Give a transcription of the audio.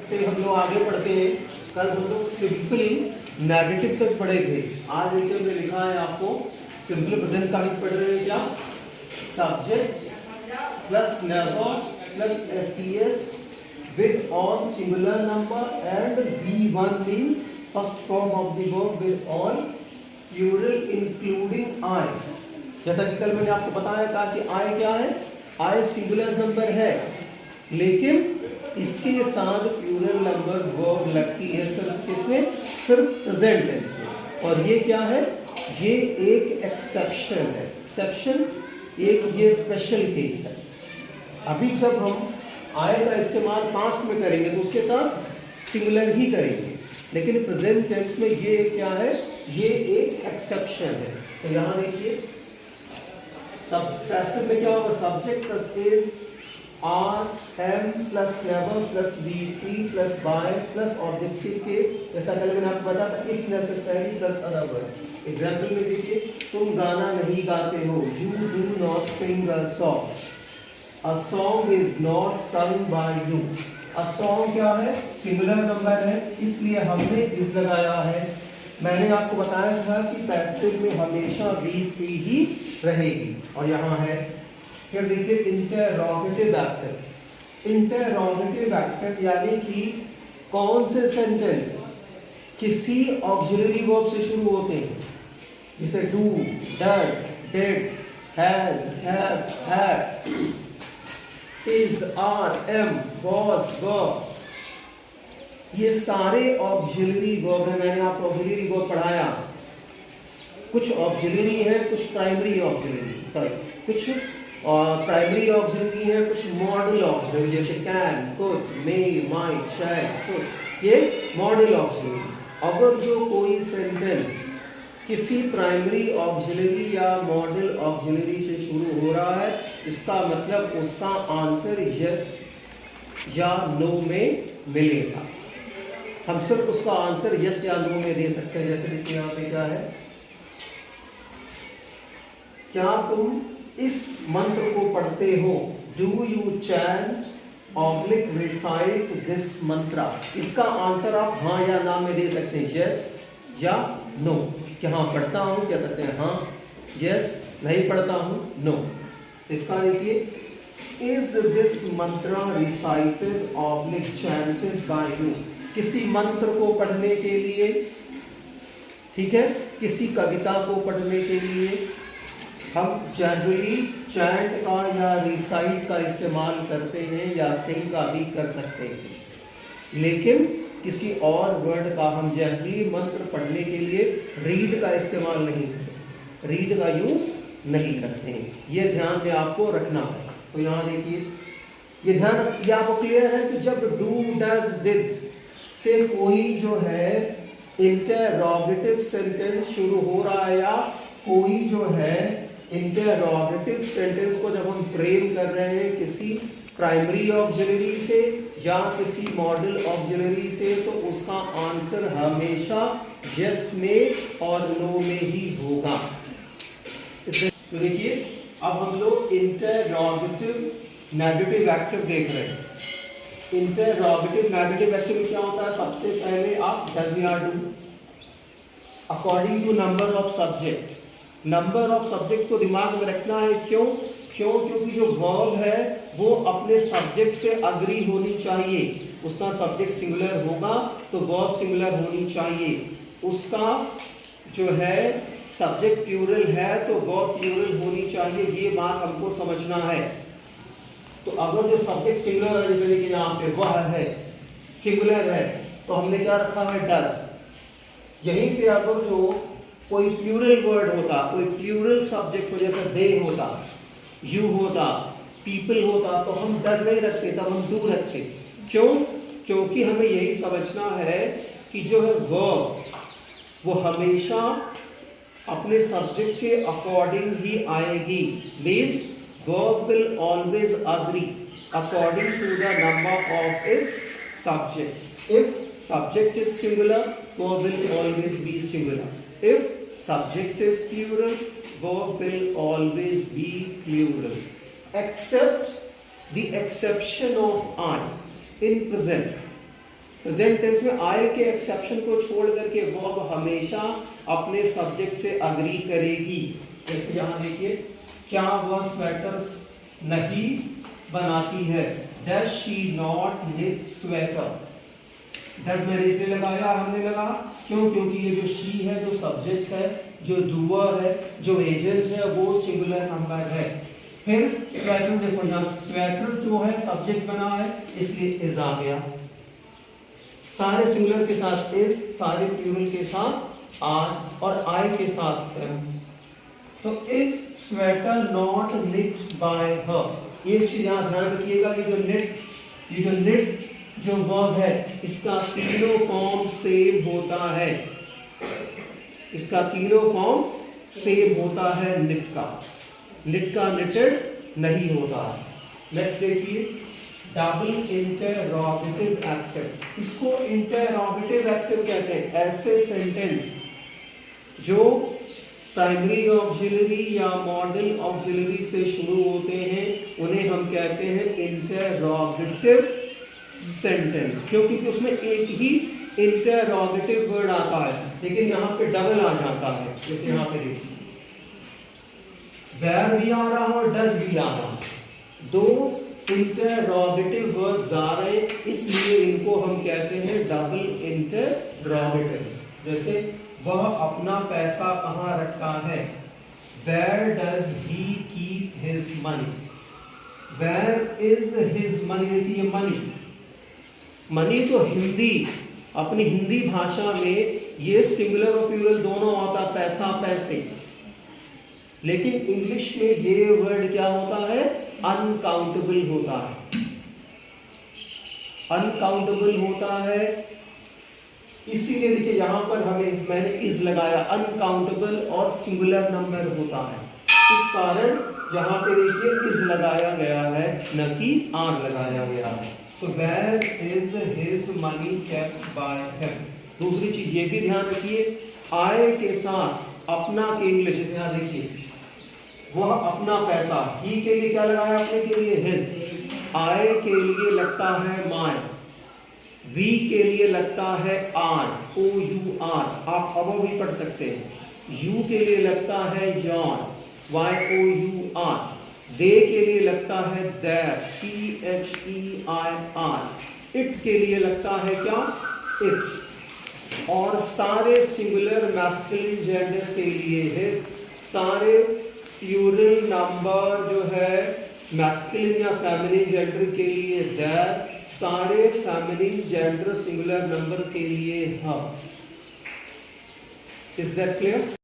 फिर हम लोग आगे पढ़ते हैं। कल हम लोग सिंपली नेगेटिव तक पढ़े थे। आज देखिए हमने लिखा है आपको सिंपल प्रेजेंट का ही पढ़ रहे हैं क्या, subject plus never plus STS with all singular number and V1 means first form of the verb with all plural including I। जैसा कि कल मैंने आपको बताया था कि I क्या है, I सिंगुलर नंबर है लेकिन इसके साथ प्लूरल नंबर वर्ब लगती है सिर्फ किसमें, सिर्फ प्रेजेंट टेंस में। और ये क्या है, ये एक एक्सेप्शन है। एक्सेप्शन एक ये स्पेशल केस है। अभी जब हम आय का इस्तेमाल पास्ट में करेंगे तो उसके साथ सिंगुलर ही करेंगे, लेकिन प्रेजेंट टेंस में ये क्या है, ये एक एक्सेप्शन है। तो यहाँ देखिए सब पैसिव में क्या होगा, subject plus is are am plus never plus B T plus by plus objective case. जैसा कल मैंने आपको बताया था, if necessary plus other word. Example में देखिए, तुम गाना नहीं गाते हो, you do not sing a song. A song is not sung by you। A song क्या है, सिंगुलर नंबर है, इसलिए हमने इस लगाया है। मैंने आपको बताया था कि पैसिव में हमेशा वी थी ही रहेगी और यहाँ है। फिर देखिए इंटरोगेटिव एक्टिव। इंटरोगेटिव एक्टिव यानी कि कौन से सेंटेंस किसी ऑक्सिलरी वर्ब से शुरू होते हैं, जैसे do, does, did, has, have, had, is, are, am, was, were। ये सारे ऑक्सिलरी वर्ब है। मैंने आपको ऑक्सिलरी वर्ब पढ़ाया, कुछ ऑक्सिलरी है, कुछ प्राइमरी ऑक्सिलरी, सॉरी कुछ प्राइमरी ऑक्सिलरी है, कुछ मॉडल ऑक्सिलरी, जैसे can, could, may, might, shall, should, ये मॉडल ऑक्सिलरी। अगर जो कोई सेंटेंस किसी प्राइमरी ऑक्सिलरी या मॉडल ऑक्सिलरी से शुरू हो रहा है, इसका मतलब उसका आंसर यस या नो में मिलेगा। हम सिर्फ उसका आंसर यस या नो में दे सकते हैं। जैसे देखिए यहाँ पे क्या है, क्या तुम इस मंत्र को पढ़ते हो, do you chant oblique recite this mantra. इसका आंसर आप हाँ या ना में दे सकते हैं, यस या नो। कि हाँ पढ़ता हूँ कह सकते हैं हाँ, यस नहीं पढ़ता हूँ नो। इसका देखिए, is this mantra recited oblique chanted by you. किसी मंत्र को पढ़ने के लिए, ठीक है, किसी कविता को पढ़ने के लिए हम जनरली चैंट का या रिसाइट का इस्तेमाल करते हैं या सिंग का भी कर सकते हैं, लेकिन किसी और वर्ड का हम जनरली मंत्र पढ़ने के लिए रीड का इस्तेमाल नहीं करते, रीड का यूज नहीं करते हैं। ये ध्यान में आपको रखना है। तो यहाँ देखिए, ये ध्यान, ये आपको क्लियर है कि जब डू, डज, डिड से कोई जो है इंटरोगेटिव सेंटेंस शुरू हो रहा है, या कोई जो है इंटरोगेटिव सेंटेंस को जब हम फ्रेम कर रहे हैं किसी प्राइमरी ऑक्सिलरी से या किसी मॉडल ऑक्सिलरी से, तो उसका आंसर हमेशा यस में और नो में ही होगा। तो देखिए अब हम लोग इंटरोगेटिव नेगेटिव एक्टिव देख रहे हैं। इंटरोगेटिव नेगेटिव एक्टिव में क्या होता है, सबसे पहले आप डज या do according to number of subject. Number of subject को दिमाग में रखना है। क्यों? क्योंकि जो वर्ब है वो अपने सब्जेक्ट से अग्री होनी चाहिए। उसका सब्जेक्ट सिंगुलर होगा तो वर्ब सिंगुलर होनी चाहिए। उसका जो है सब्जेक्ट प्लूरल है तो वर्ब प्लूरल होनी चाहिए। ये बात हमको समझना है। तो अगर जो सब्जेक्ट सिंगुलर है, जैसे कि यहाँ पे वह है सिंगुलर है, तो हमने क्या रखा है, डज। यहीं पे अगर जो कोई प्लूरल वर्ड होता, कोई प्लूरल सब्जेक्ट हो, जैसे दे होता, यू होता, पीपल होता, तो हम डज नहीं रखते, तब हम डू रखते। क्यों? क्योंकि हमें यही समझना है कि जो है वर्ब वो हमेशा अपने सब्जेक्ट के अकॉर्डिंग ही आएगी। Means verb will always agree according to the number of its subject. If subject is singular, verb will always be singular. If subject is plural, verb will always be plural. Except the exception of I in present. Present tense में I के exception को छोड़ करके verb हमेशा अपने subject से agree करेगी। जैसे यहाँ देखिए, क्या वह स्वेटर नहीं बनाती है? Does she not knit sweater? Does मैंने इसलिए लगाया, हमने लगा क्यों? क्योंकि ये जो शी है जो सब्जेक्ट है, जो डूअर है, जो एजेंट है, वो सिंगुलर नंबर है। फिर स्वेटर, देखो यहाँ स्वेटर जो है सब्जेक्ट बना है, इसलिए इज आ गया। सारे सिंगुलर के साथ इज, सारे प्लूरल के साथ आर और आई के साथ एम। तो is sweater not knit by her. ये चीज यहाँ ध्यान रखिएगा, ये जो निट जो वर्ब है, इसका तीनों फॉर्म सेम होता है। इसका तीनों फॉर्म सेम होता है निट का निटेड नहीं होता है। नेक्स्ट देखिए, डबल इंटरोगेटिव एक्टिव। इसको इंटरोगेटिव एक्टिव कहते हैं। ऐसे सेंटेंस जो प्राइमरी ऑक्सिलरी या मॉडल ऑक्सिलरी से शुरू होते हैं, उन्हें हम कहते हैं इंटरोगेटिव सेंटेंस, क्योंकि उसमें एक ही इंटरोगेटिव वर्ड आता है, लेकिन यहाँ पे डबल आ जाता है। जैसे यहाँ पे देखिए, वेयर भी आ रहा और डज भी आ रहा, दो इंटरोगेटिव वर्ड्स आ रहे, इसलिए इनको हम कहते हैं डबल इंटरोगेटिव्स। जैसे वह अपना पैसा कहाँ रखता है? Where does he keep his money? Where is his money? देखिए मनी, मनी तो हिंदी, अपनी हिंदी भाषा में ये सिंगुलर और प्लूरल दोनों आता, पैसा पैसे। लेकिन इंग्लिश में ये वर्ड क्या होता है? अनकाउंटेबल होता है। अनकाउंटेबल होता है, इसीलिए देखिए यहाँ पर मैंने इज लगाया। अनकाउंटेबल और सिंगुलर नंबर होता है, इस कारण यहाँ पे देखिए इज लगाया गया है, न कि आर लगाया गया है। So where is his money kept by him? दूसरी चीज ये भी ध्यान रखिए, आय के साथ अपना के इंग्लिश, जैसे यहाँ देखिए, वह अपना पैसा, ही के लिए क्या लगाया अपने के लिए? his। आय के लिए लगता है माय, वी के लिए लगता है आर, ओ यू आर, आप अब भी पढ़ सकते हैं। यू के लिए लगता है your, Y O U R. दे के लिए लगता है देयर, THEIR। इट के लिए लगता है क्या? इट्स। और सारे सिंगुलर मैस्कुलिन जेंडर्स के लिए है, सारे प्लूरल नंबर जो है मैस्कुलिन या फेमिनिन जेंडर के लिए देयर, सारे फेमिनिन जेंडर सिंगुलर नंबर के लिए हर। Is that clear?